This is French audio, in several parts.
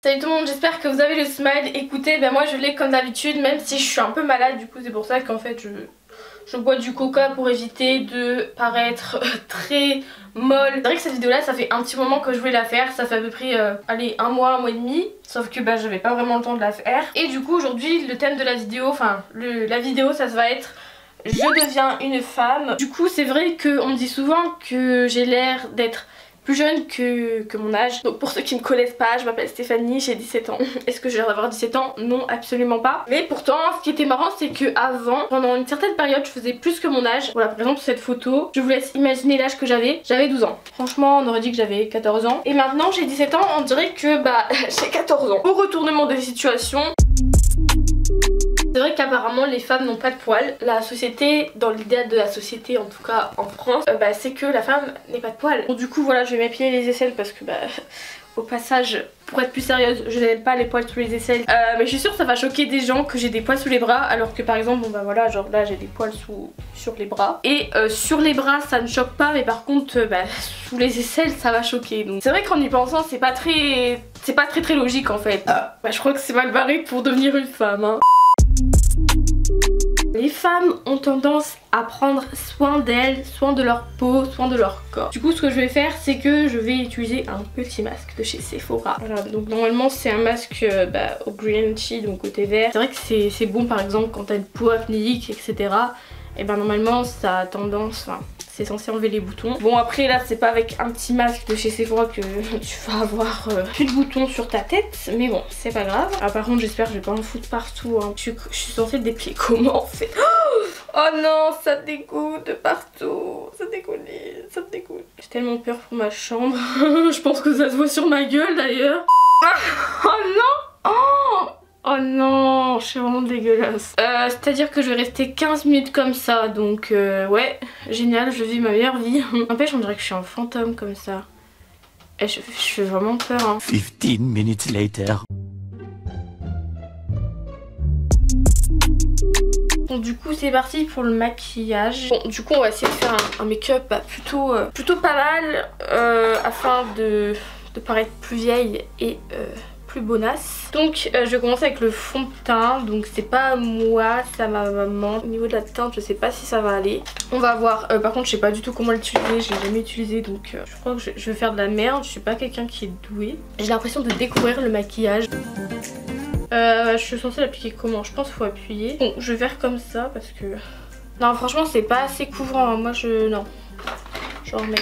Salut tout le monde, j'espère que vous avez le smile. Écoutez, ben moi je l'ai comme d'habitude, même si je suis un peu malade, du coup c'est pour ça qu'en fait je bois du coca pour éviter de paraître très molle. C'est vrai que cette vidéo là ça fait un petit moment que je voulais la faire, ça fait à peu près allez, un mois et demi. Sauf que bah j'avais pas vraiment le temps de la faire. Et du coup aujourd'hui le thème de la vidéo, enfin la vidéo ça va être je deviens une femme. Du coup c'est vrai qu'on me dit souvent que j'ai l'air d'être plus jeune que mon âge. Donc pour ceux qui me connaissent pas, je m'appelle Stéphanie, j'ai 17 ans. Est-ce que j'ai l'air d'avoir 17 ans? Non, absolument pas. Mais pourtant, ce qui était marrant, c'est que avant, pendant une certaine période, je faisais plus que mon âge. Voilà, par exemple cette photo, je vous laisse imaginer l'âge que j'avais. J'avais 12 ans. Franchement, on aurait dit que j'avais 14 ans. Et maintenant, j'ai 17 ans, on dirait que bah j'ai 14 ans. Au retournement des situations. C'est vrai qu'apparemment les femmes n'ont pas de poils. La société, dans l'idéal de la société en tout cas en France, c'est que la femme n'ait pas de poils. Donc du coup voilà, je vais m'épiler les aisselles parce que au passage, pour être plus sérieuse, je n'aime pas les poils sous les aisselles. Mais je suis sûre que ça va choquer des gens que j'ai des poils sous les bras. Alors que par exemple, bon bah voilà, genre là j'ai des poils sur les bras. Et sur les bras ça ne choque pas, mais par contre sous les aisselles ça va choquer. Donc c'est vrai qu'en y pensant c'est pas très logique en fait. Je crois que c'est mal barré pour devenir une femme hein. Les femmes ont tendance à prendre soin d'elles, soin de leur peau, soin de leur corps. Du coup ce que je vais faire c'est que je vais utiliser un petit masque de chez Sephora. Voilà, donc normalement c'est un masque au green tea, donc côté vert. C'est vrai que c'est bon par exemple quand t'as une peau acnéique etc. Et normalement ça a tendance, c'est censé enlever les boutons. Bon après là c'est pas avec un petit masque de chez Sephora que tu vas avoir plus de boutons sur ta tête. Mais bon c'est pas grave. Ah par contre j'espère que je vais pas en foutre partout hein. Je suis censée le déplier comment en fait. Oh non ça dégoûte de partout. Ça dégoûte, ça me dégoûte. J'ai tellement peur pour ma chambre. Je pense que ça se voit sur ma gueule d'ailleurs. Oh non. Oh non, je suis vraiment dégueulasse. C'est à dire que je vais rester 15 minutes comme ça. Donc ouais, génial, je vis ma meilleure vie. N'empêche on dirait que je suis un fantôme comme ça. Et je fais vraiment peur hein. 15 minutes later. Bon du coup c'est parti pour le maquillage. Bon du coup on va essayer de faire un make-up plutôt pas mal afin de paraître plus vieille et plus bonasse. Donc je vais commencer avec le fond de teint. Donc c'est pas moi, c'est à ma maman. Au niveau de la teinte je sais pas si ça va aller. On va voir. Par contre je sais pas du tout comment l'utiliser. Je l'ai jamais utilisé donc je crois que je vais faire de la merde. Je suis pas quelqu'un qui est doué. J'ai l'impression de découvrir le maquillage. Je suis censée l'appliquer comment? Je pense qu'il faut appuyer. Bon je vais faire comme ça parce que... Non franchement c'est pas assez couvrant hein. Moi non. Je remets.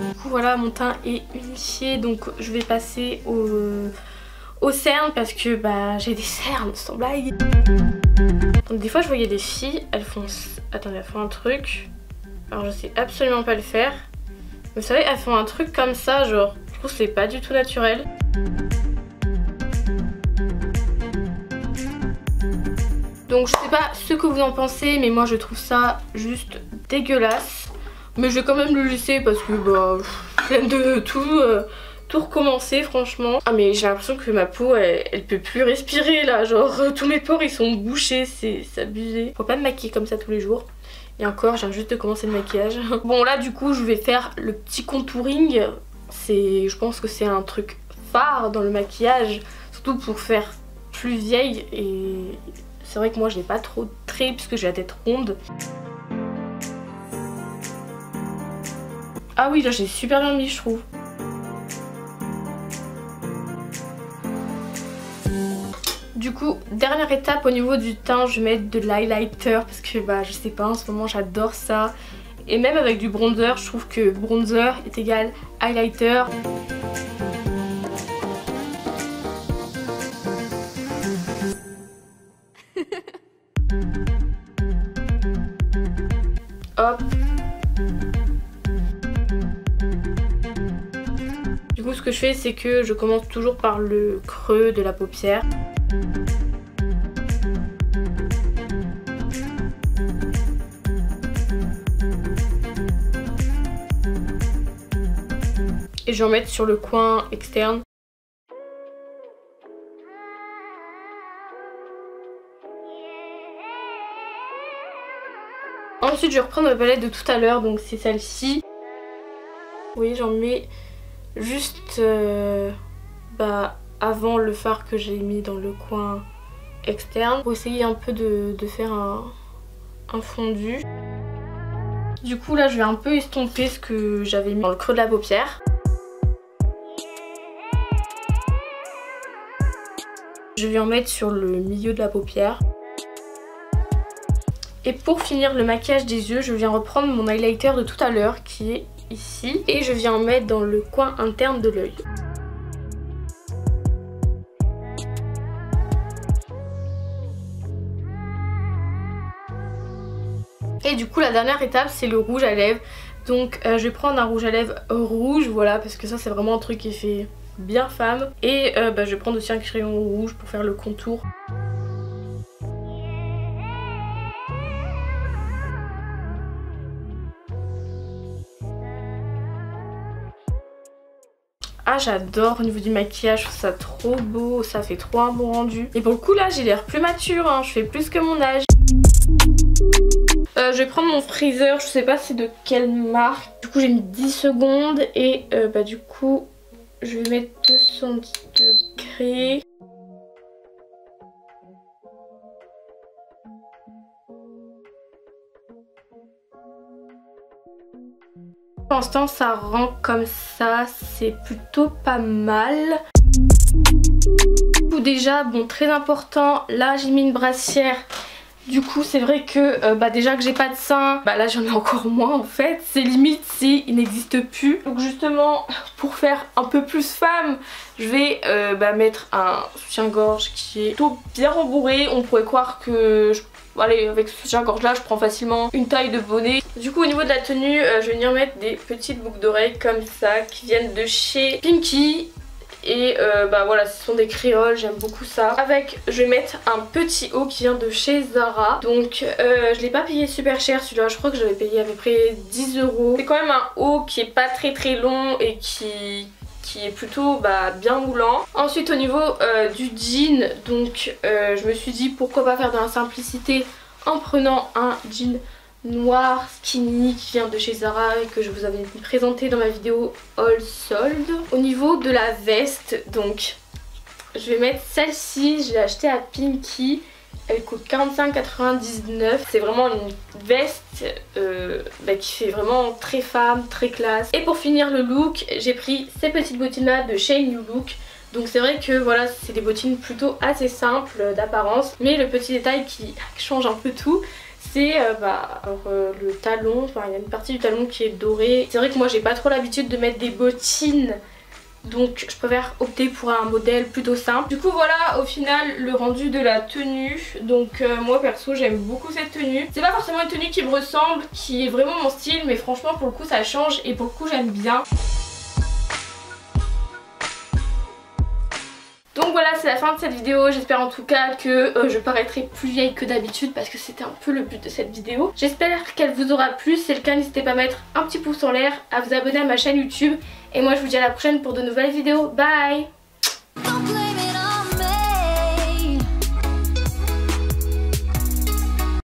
Du coup voilà mon teint est unifié. Donc je vais passer au cerne parce que j'ai des cernes sans blague. Donc des fois je voyais des filles, elles font... Attendez, elles font un truc. Alors je sais absolument pas le faire. Vous savez elles font un truc comme ça genre. Je trouve que c'est pas du tout naturel. Donc je sais pas ce que vous en pensez mais moi je trouve ça juste dégueulasse. Mais je vais quand même le laisser parce que flemme de tout recommencer franchement. Ah mais j'ai l'impression que ma peau elle peut plus respirer là. Genre tous mes pores ils sont bouchés, c'est abusé. Faut pas me maquiller comme ça tous les jours. Et encore j'ai juste de commencer le maquillage. Bon là du coup je vais faire le petit contouring. Je pense que c'est un truc phare dans le maquillage. Surtout pour faire plus vieille et... C'est vrai que moi je n'ai pas trop de traits puisque j'ai la tête ronde. Ah oui là j'ai super bien mis je trouve. Du coup dernière étape au niveau du teint, je vais mettre de l'highlighter parce que je sais pas en ce moment j'adore ça. Et même avec du bronzer je trouve que bronzer est égal highlighter. Hop. Du coup ce que je fais c'est que je commence toujours par le creux de la paupière. Et je vais en mettre sur le coin externe. Ensuite je vais reprendre ma palette de tout à l'heure, donc c'est celle-ci. Vous voyez j'en mets juste avant le fard que j'ai mis dans le coin externe pour essayer un peu de faire un fondu. Du coup là je vais un peu estomper ce que j'avais mis dans le creux de la paupière. Je vais en mettre sur le milieu de la paupière. Et pour finir le maquillage des yeux, je viens reprendre mon highlighter de tout à l'heure qui est ici. Et je viens en mettre dans le coin interne de l'œil. Et du coup la dernière étape c'est le rouge à lèvres. Donc je vais prendre un rouge à lèvres rouge, voilà, parce que ça c'est vraiment un truc qui fait bien femme. Et je vais prendre aussi un crayon rouge pour faire le contour. Ah j'adore au niveau du maquillage, je trouve ça trop beau, ça fait trop un bon rendu. Et pour le coup là j'ai l'air plus mature, hein, je fais plus que mon âge. Je vais prendre mon freezer, je sais pas c'est de quelle marque. Du coup j'ai mis 10 secondes et du coup je vais mettre 210 degrés. Pour l'instant ça rend comme ça, c'est plutôt pas mal. Du coup déjà, bon très important, là j'ai mis une brassière. Du coup c'est vrai que déjà que j'ai pas de sein, là j'en ai encore moins en fait. C'est limite il n'existe plus. Donc justement pour faire un peu plus femme, je vais mettre un soutien-gorge qui est plutôt bien rembourré. On pourrait croire que allez, avec ce soutien-gorge là je prends facilement une taille de bonnet. Du coup au niveau de la tenue je vais venir mettre des petites boucles d'oreilles comme ça qui viennent de chez Pinky. Et voilà, ce sont des créoles, j'aime beaucoup ça. Avec, je vais mettre un petit haut qui vient de chez Zara. Donc je l'ai pas payé super cher celui-là, je crois que j'avais payé à peu près 10 €. C'est quand même un haut qui est pas très long et qui est plutôt bien moulant. Ensuite au niveau du jean, donc je me suis dit pourquoi pas faire de la simplicité en prenant un jean noir skinny qui vient de chez Zara et que je vous avais présenté dans ma vidéo haul solde. Au niveau de la veste, donc je vais mettre celle-ci, je l'ai achetée à Pinky, elle coûte 45,99 €. C'est vraiment une veste qui fait vraiment très femme, très classe. Et pour finir le look, j'ai pris ces petites bottines là de chez New Look. Donc c'est vrai que voilà, c'est des bottines plutôt assez simples d'apparence, mais le petit détail qui change un peu tout, c'est le talon, il y a une partie du talon qui est dorée. C'est vrai que moi j'ai pas trop l'habitude de mettre des bottines, donc je préfère opter pour un modèle plutôt simple. Du coup voilà au final le rendu de la tenue. Donc moi perso j'aime beaucoup cette tenue. C'est pas forcément une tenue qui me ressemble, qui est vraiment mon style, mais franchement pour le coup ça change et pour le coup j'aime bien. Donc voilà, c'est la fin de cette vidéo. J'espère en tout cas que je paraîtrai plus vieille que d'habitude parce que c'était un peu le but de cette vidéo. J'espère qu'elle vous aura plu. Si c'est le cas, n'hésitez pas à mettre un petit pouce en l'air, à vous abonner à ma chaîne YouTube. Et moi je vous dis à la prochaine pour de nouvelles vidéos. Bye!